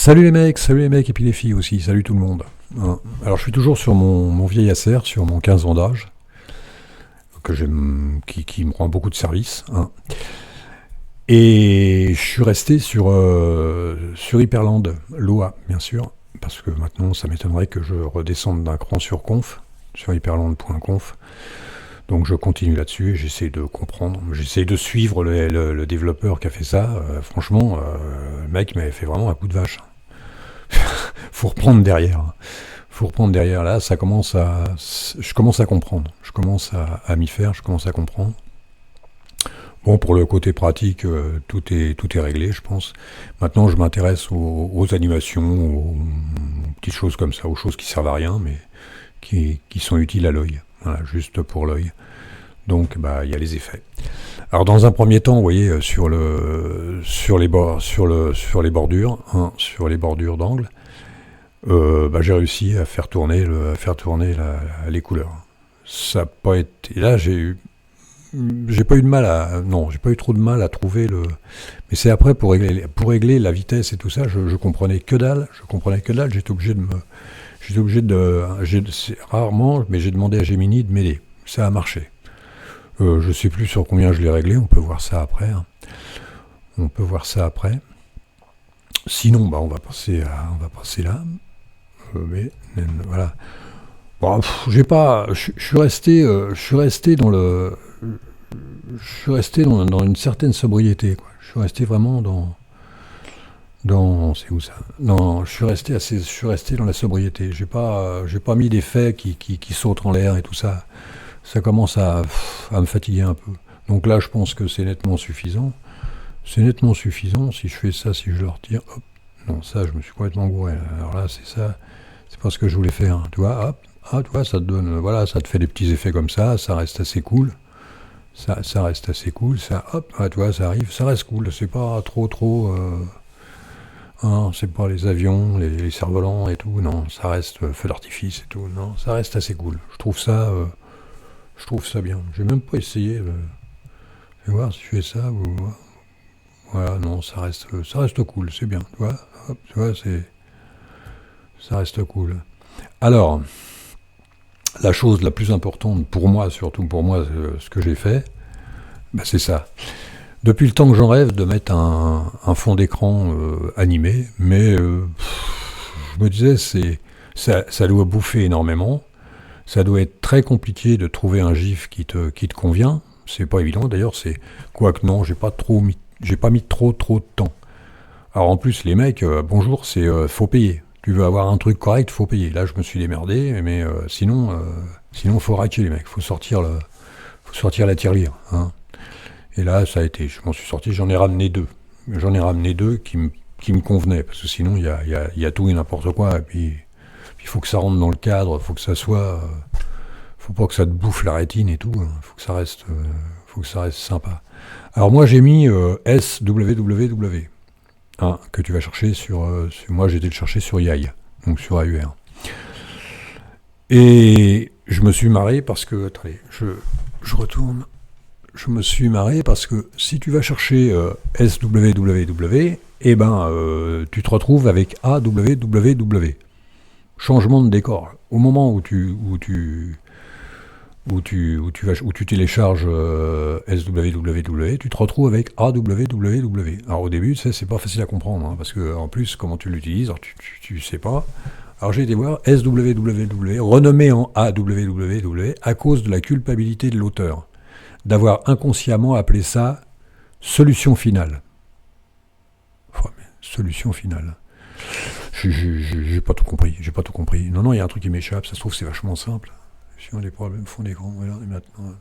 salut les mecs et puis les filles aussi, salut tout le monde. Hein. Alors je suis toujours sur mon vieil Acer, sur mon 15 ans d'âge, qui me rend beaucoup de service. Hein. Et je suis resté sur Hyperland, l'OA bien sûr, parce que maintenant ça m'étonnerait que je redescende d'un cran sur conf, sur hyperland.conf. Donc je continue là-dessus et j'essaie de comprendre, j'essaie de suivre le développeur qui a fait ça. Franchement, le mec m'avait fait vraiment un coup de vache. Faut reprendre derrière. Faut reprendre derrière. Là, je commence à comprendre. Je commence à m'y faire, je commence à comprendre. Bon, pour le côté pratique, tout est réglé, je pense. Maintenant, je m'intéresse aux animations, aux petites choses comme ça, aux choses qui servent à rien, mais qui sont utiles à l'œil. Voilà, juste pour l'œil. Donc, il y a les effets. Alors, dans un premier temps, vous voyez, sur les bordures, hein, sur les bordures d'angle, j'ai réussi à faire tourner les couleurs. Ça n'a pas été. Là, j'ai pas eu de mal j'ai pas eu trop de mal à trouver le. Mais c'est après pour régler la vitesse et tout ça, je comprenais que dalle. C'est rarement, mais j'ai demandé à Gemini de m'aider. Ça a marché. Je sais plus sur combien je l'ai réglé. On peut voir ça après. Hein. On peut voir ça après. Sinon, on va passer là. Voilà. Bon, je suis resté dans une certaine sobriété, quoi. Je suis resté vraiment c'est où ça? Non, je suis resté dans la sobriété. J'ai pas mis d'effets qui sautent en l'air et tout ça. Ça commence à me fatiguer un peu. Donc là, je pense que c'est nettement suffisant. C'est nettement suffisant. Si je fais ça, si je le retire, hop. Non, ça, je me suis complètement gouré. Alors là, c'est ça. C'est pas ce que je voulais faire. Hein. Tu vois, hop. Ah, tu vois, ça te donne, voilà, ça te fait des petits effets comme ça. Ça reste assez cool. Ça reste assez cool. Ça, hop, tu vois, ça arrive. Ça reste cool. C'est pas trop. Hein, c'est pas les avions, les cerfs-volants et tout. Non, ça reste feu d'artifice et tout. Non, ça reste assez cool. Je trouve ça bien. J'ai même pas essayé. Je vais voir si je fais ça. Voilà, non, ça reste cool. C'est bien. Tu vois, hop, tu vois, ça reste cool. Alors, la chose la plus importante pour moi, surtout pour moi, ce que j'ai fait, c'est ça. Depuis le temps que j'en rêve de mettre un fond d'écran animé, mais je me disais, ça doit bouffer énormément. Ça doit être très compliqué de trouver un GIF qui te convient. C'est pas évident. D'ailleurs, quoique non, j'ai pas mis trop de temps. Alors en plus, les mecs, bonjour, faut payer. Tu veux avoir un truc correct, faut payer. Là, je me suis démerdé, mais sinon, faut raquer les mecs. Faut sortir la tirelire. Hein. Et là, ça a été. Je m'en suis sorti. J'en ai ramené deux. Qui me convenaient, parce que sinon, il y a tout et n'importe quoi. Et puis, il faut que ça rentre dans le cadre. Faut que ça soit. Faut pas que ça te bouffe la rétine et tout. Hein. Faut que ça reste sympa. Alors moi, j'ai mis SWWW. Hein, que tu vas chercher moi j'ai été le chercher sur YAI, donc sur AUR. Et je me suis marré parce que, attendez, je retourne, je me suis marré parce que si tu vas chercher SWWW, tu te retrouves avec AWWW. Changement de décor. Au moment où tu télécharges SWWW, tu te retrouves avec AWWW. Alors au début, c'est pas facile à comprendre, hein, parce que en plus, comment tu l'utilises, alors tu sais pas. Alors j'ai été voir SWWW, renommé en AWWW, à cause de la culpabilité de l'auteur, d'avoir inconsciemment appelé ça solution finale. Solution finale. J'ai pas tout compris. Non, il y a un truc qui m'échappe, ça se trouve c'est vachement simple. Si on a des problèmes fond d'écran, voilà, et maintenant,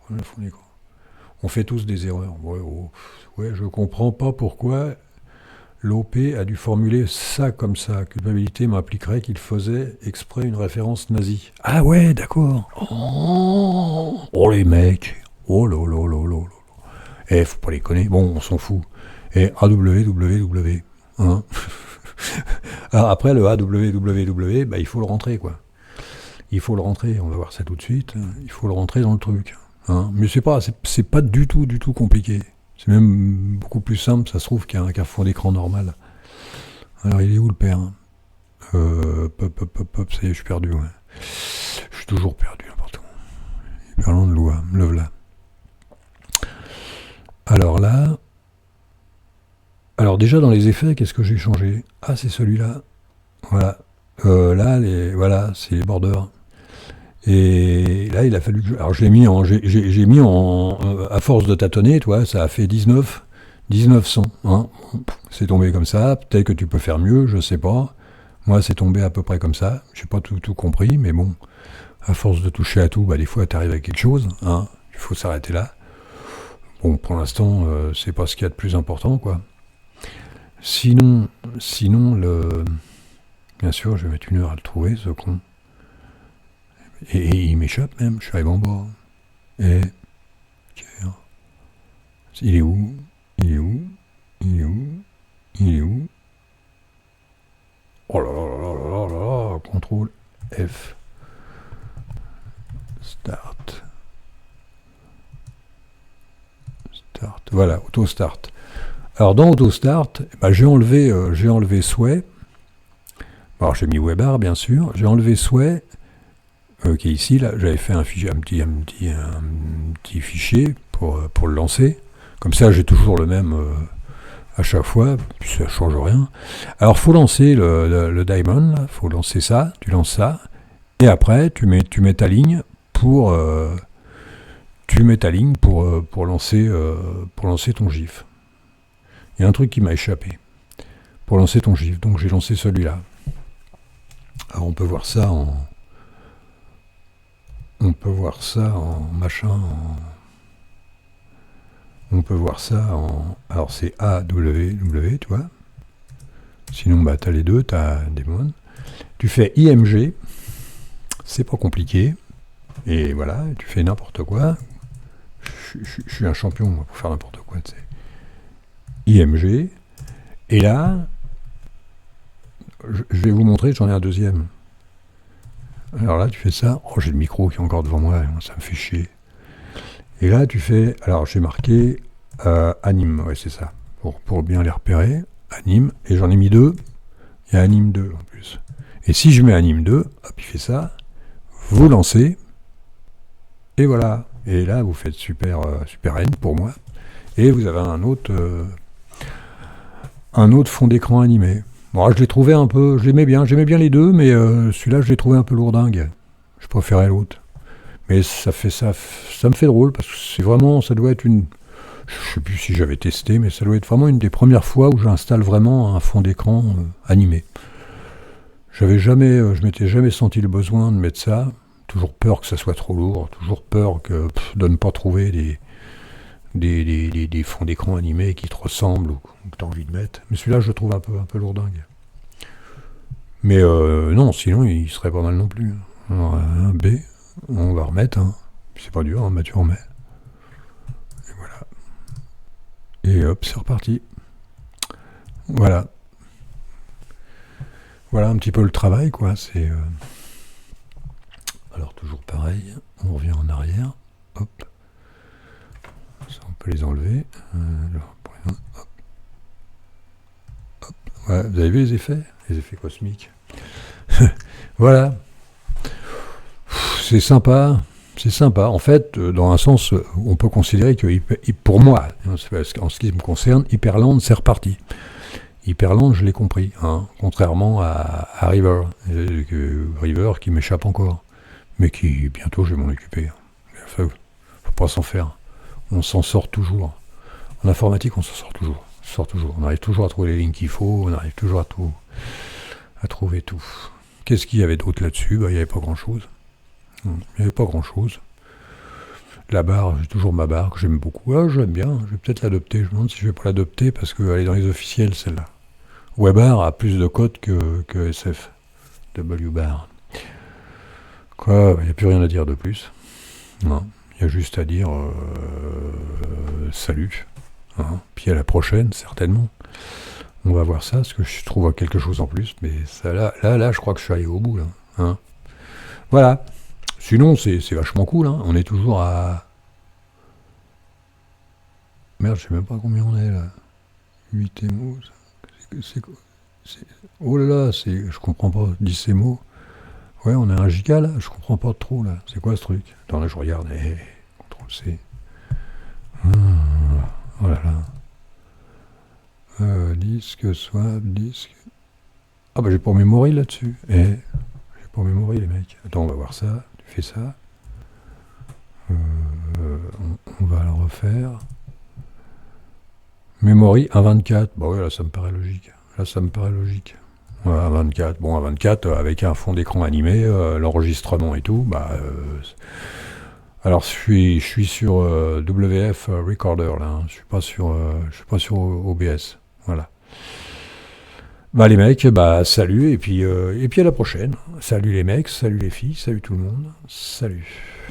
problème fond d'écran. On fait tous des erreurs. Ouais, je comprends pas pourquoi l'OP a dû formuler ça comme ça. Culpabilité m'impliquerait qu'il faisait exprès une référence nazie. Ah ouais, d'accord. Oh les mecs. Oh là. Faut pas les connaître. Bon, on s'en fout. Et AWWW. Hein. Alors après, le AWWW, il faut le rentrer, quoi. Il faut le rentrer, on va voir ça tout de suite. Il faut le rentrer dans le truc. Hein. Mais c'est pas du tout compliqué. C'est même beaucoup plus simple, ça se trouve, qu'un fond d'écran normal. Alors il est où le père? Hop, ça y est, je suis perdu. Ouais. Je suis toujours perdu, n'importe où. Parlons de loi, me le voilà. Alors là, alors déjà dans les effets, qu'est-ce que j'ai changé? Ah, c'est celui-là. Voilà. Là, voilà, c'est les borders. Et là, il a fallu que alors je l'ai mis en, j'ai mis en, à force de tâtonner, toi, ça a fait 1900. Hein. C'est tombé comme ça. Peut-être que tu peux faire mieux, je sais pas. Moi, c'est tombé à peu près comme ça. J'ai pas tout compris, mais bon, à force de toucher à tout, bah, des fois, t'arrives à quelque chose. Hein. Il faut s'arrêter là. Bon, pour l'instant, c'est pas ce qu'il y a de plus important, quoi. Sinon, bien sûr, je vais mettre 1 heure à le trouver, ce con. Et il m'échappe même, je suis arrivé en bas. Et. Il est où? Il est où? Il est où? Il est où? Oh là là là là là là là, contrôle F. Start. Start. Voilà, auto start. Alors dans auto start, bah, j'ai enlevé souhait. Alors j'ai mis Webar bien sûr. J'ai enlevé souhait qui est ici là. J'avais fait un petit fichier pour le lancer. Comme ça j'ai toujours le même à chaque fois, puis ça change rien. Alors faut lancer le diamond, là, faut lancer ça, tu lances ça, et après tu mets ta ligne pour pour lancer ton GIF. Il y a un truc qui m'a échappé pour lancer ton GIF, donc j'ai lancé celui-là. Alors on peut voir ça en machin, on peut voir ça en, alors c'est AWW, tu vois. Sinon bah t'as les deux, t'as Daemon. Tu fais IMG, c'est pas compliqué, et voilà, tu fais n'importe quoi. Je suis un champion moi, pour faire n'importe quoi, tu sais. IMG, et là, je vais vous montrer, j'en ai un deuxième. Alors là, tu fais ça. Oh, j'ai le micro qui est encore devant moi, ça me fait chier. Et là, tu fais. Alors, j'ai marqué anime, ouais, c'est ça. Pour bien les repérer. Anime, et j'en ai mis 2. Il y a anime 2 en plus. Et si je mets anime 2, hop, il fait ça. Vous lancez. Et voilà. Et là, vous faites super N pour moi. Et vous avez un autre fond d'écran animé. Bon, je l'ai trouvé un peu, j'aimais bien les deux, mais celui-là, je l'ai trouvé un peu lourdingue. Je préférais l'autre. Mais ça me fait drôle, parce que c'est vraiment, ça doit être une... Je sais plus si j'avais testé, mais ça doit être vraiment une des premières fois où j'installe vraiment un fond d'écran animé. Je m'étais jamais senti le besoin de mettre ça. Toujours peur que ça soit trop lourd, toujours peur de ne pas trouver des fonds d'écran animés qui te ressemblent ou que tu as envie de mettre. Mais celui-là, je le trouve un peu lourdingue. Mais non, sinon, il serait pas mal non plus. Alors, un B, on va remettre. Hein. C'est pas dur, hein, tu remets. Et voilà. Et hop, c'est reparti. Voilà. Voilà un petit peu le travail, quoi. C'est. Alors, toujours pareil. On revient en arrière. Hop. Ça, on peut les enlever. Hop. Hop. Voilà. Vous avez vu les effets cosmiques. Voilà. C'est sympa. En fait, dans un sens, on peut considérer que, pour moi, en ce qui me concerne, Hyperland, c'est reparti. Hyperland, je l'ai compris, hein, contrairement à River. River qui m'échappe encore. Mais qui, bientôt, je vais m'en occuper. Faut pas s'en faire. On s'en sort toujours. En informatique, on s'en sort toujours. On arrive toujours à trouver les lignes qu'il faut, on arrive toujours à trouver tout. Qu'est-ce qu'il y avait d'autre là-dessus? Il n'y avait pas grand-chose. La barre, j'ai toujours ma barre que j'aime beaucoup. Ah, j'aime bien, je vais peut-être l'adopter. Je me demande si je vais pas l'adopter parce qu'elle est dans les officiels, celle-là. Webar a plus de codes que SF. WBAR. Quoi, il n'y a plus rien à dire de plus. Non, il y a juste à dire salut. Hein. Puis à la prochaine, certainement. On va voir ça, parce que je trouve quelque chose en plus. Mais ça, là, je crois que je suis allé au bout. Là. Hein. Voilà. Sinon, c'est vachement cool. Hein. On est toujours à... Merde, je sais même pas combien on est là. 8 émos. c'est- Oh là là, je comprends pas. Dis ces mots. Ouais, on a un giga là, je comprends pas trop là. C'est quoi ce truc? Attends, là, je regarde. Contrôle C. Oh là là. Disque, swap, disque. Ah bah j'ai pas memory là-dessus. J'ai pas memory les mecs. Attends, on va voir ça. Tu fais ça. On va le refaire. Memory 1.24. Bah ouais, là ça me paraît logique. Là ça me paraît logique. Ouais, 1.24. Bon, 1.24 avec un fond d'écran animé, l'enregistrement et tout. Bah, alors je suis sur WF Recorder là. Je suis pas sur OBS. Voilà. Bah les mecs, bah salut et puis à la prochaine. Salut les mecs, salut les filles, salut tout le monde. Salut.